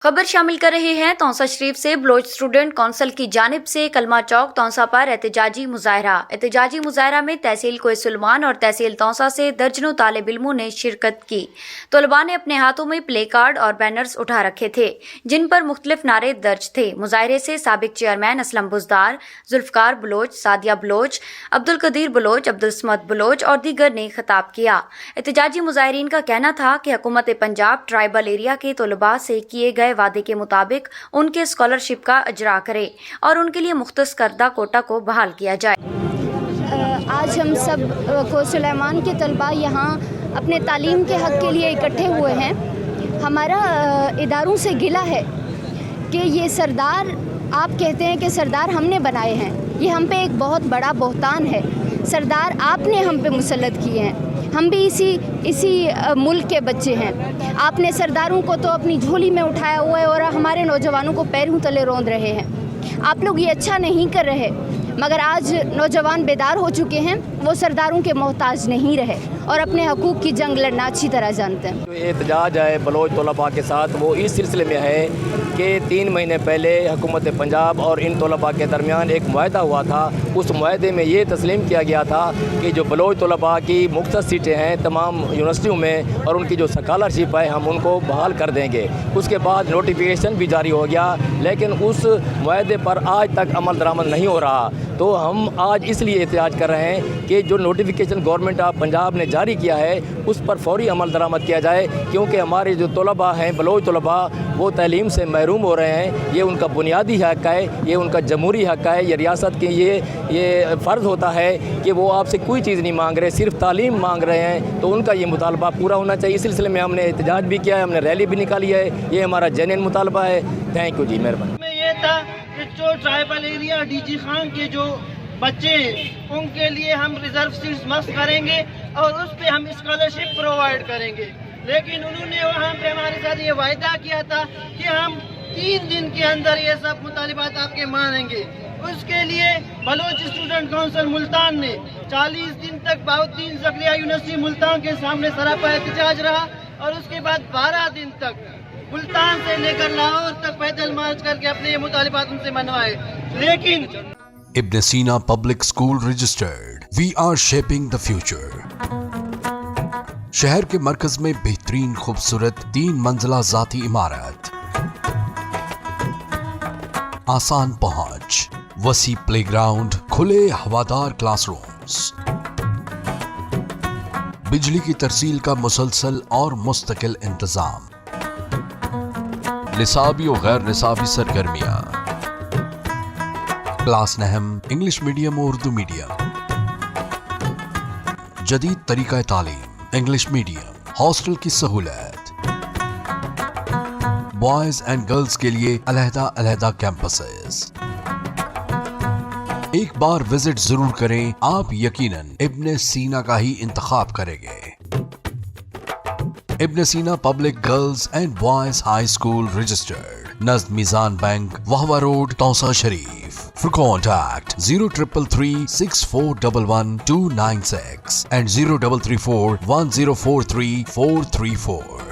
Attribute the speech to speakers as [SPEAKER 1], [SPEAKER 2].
[SPEAKER 1] खबर शामिल कर रहे हैं तौसा शरीफ से। बलोच स्टूडेंट कौंसिल की जानिब से कलमा चौक तौसा पर एहतजाजी मुजाहरा में तहसील कोइसुलमान और तहसील तौसा से दर्जनों तालिब इल्मों ने शिरकत की। तलबा ने अपने हाथों में प्ले कार्ड और बैनर्स उठा रखे थे जिन पर मुख्तलिफ नारे दर्ज थे। मुजाहरे से साबिक चेयरमैन असलम बुजदार, जुल्फकार बलोच, सादिया बलोच, अब्दुल कदीर बलोच, अब्दुल समद बलोच और दीगर ने खिताब किया। एहतजाजी मुजाहिरीन का कहना था कि हुकूमत पंजाब ट्राइबल एरिया के तलबा से किए गए वादे के मुताबिक उनके स्कॉलरशिप का अजरा करे और उनके लिए मुख्तस करदा कोटा को बहाल किया जाए।
[SPEAKER 2] आज हम सब कोइसुलमान के तलबा यहाँ अपने तालीम के हक़ के लिए इकट्ठे हुए हैं। हमारा इदारों से गिला है कि ये सरदार, आप कहते हैं कि सरदार हमने बनाए हैं, ये हम पे एक बहुत बड़ा बहतान है। सरदार आपने हम पे मुसल्लत किए हैं, हम भी इसी मुल्क के बच्चे हैं। आपने सरदारों को तो अपनी झोली में उठाया हुआ है और हमारे नौजवानों को पैरों तले रौंद रहे हैं। आप लोग ये अच्छा नहीं कर रहे, मगर आज नौजवान बेदार हो चुके हैं, वो सरदारों के मोहताज नहीं रहे और अपने हकूक़ की जंग लड़ना अच्छी तरह जानते हैं।
[SPEAKER 3] जो एहतजाज है बलोच तलबा के साथ, वो इस सिलसिले में है कि 3 महीने पहले हुकूमत पंजाब और इन तलबा के दरमियान एक मुआहदा हुआ था। उस मुआहदे में ये तस्लीम किया गया था कि जो बलोच तलबा की मुख्तसर सीटें हैं तमाम यूनिवर्सिटियों में और उनकी जो स्कॉलरशिप है हम उनको बहाल कर देंगे। उसके बाद नोटिफिकेशन भी जारी हो गया, लेकिन उस मुआहदे पर आज तक अमल दरामद नहीं हो रहा। तो हम आज इसलिए एहतजाज कर रहे हैं कि जो नोटिफिकेशन गवर्नमेंट ऑफ पंजाब ने जारी किया है उस पर फौरी अमल दरामद किया जाए, क्योंकि हमारे जो तलबा हैं बलोच तलबा वो तालीम से महरूम हो रहे हैं। ये उनका बुनियादी हक़ है, ये उनका जमहूरी हक़ है, ये रियासत के ये फ़र्ज़ होता है कि वो आपसे कोई चीज़ नहीं मांग रहे, सिर्फ तालीम मांग रहे हैं। तो उनका ये मुतालबा पूरा होना चाहिए। इस सिलसिले में हमने एहतजाज भी किया है, हमने रैली भी निकाली है। ये हमारा जेन्युइन मुतालबा है। थैंक यू जी, मेहरबानी।
[SPEAKER 4] ये था कि जो ट्राइबल एरिया डीजी खान के जो बच्चे हैं उनके लिए हम रिजर्व सीट्स मस्त करेंगे और उस पर हम स्कॉलरशिप प्रोवाइड करेंगे। लेकिन उन्होंने वहाँ पे हमारे साथ ये वायदा किया था कि हम 3 दिन के अंदर ये सब मुतालिबात आपके मानेंगे। उसके लिए बलोच स्टूडेंट काउंसिल मुल्तान ने 40 दिन तक बाउद्दीन ज़करिया यूनिवर्सिटी मुल्तान के सामने सरापा एहतजाज रहा और उसके बाद 12 दिन तक मुल्तान से लेकर लाहौर तक पैदल मार्च करके अपने ये मुतालिबात उनसे मनवाए। लेकिन
[SPEAKER 5] Ibn Sina Public School registered. We are shaping the future. शहर के मरकज में बेहतरीन खूबसूरत 3 मंजिला जाती इमारत, आसान पहुंच, वसी प्लेग्राउंड, खुले हवादार क्लासरूम्स, बिजली की तरसील का मुसलसल और मुस्तकिल इंतजाम, निसाबी और गैर निसाबी सरगर्मियां, क्लास नहम, इंग्लिश मीडियम और उर्दू मीडियम, जदीद तरीका तालीम, इंग्लिश मीडियम, हॉस्टल की सहूलत, बॉयज एंड गर्ल्स के लिए अलहदा कैंपसेस। एक बार विजिट जरूर करें, आप यकीनन इब्न सीना का ही इंतखाब करेंगे। Ibn Sina public girls and boys high school registered, नज़द Meezan bank, Wahwa road, Taunsa Sharif. For contact 0333 6411 296 and 0334 1043 434.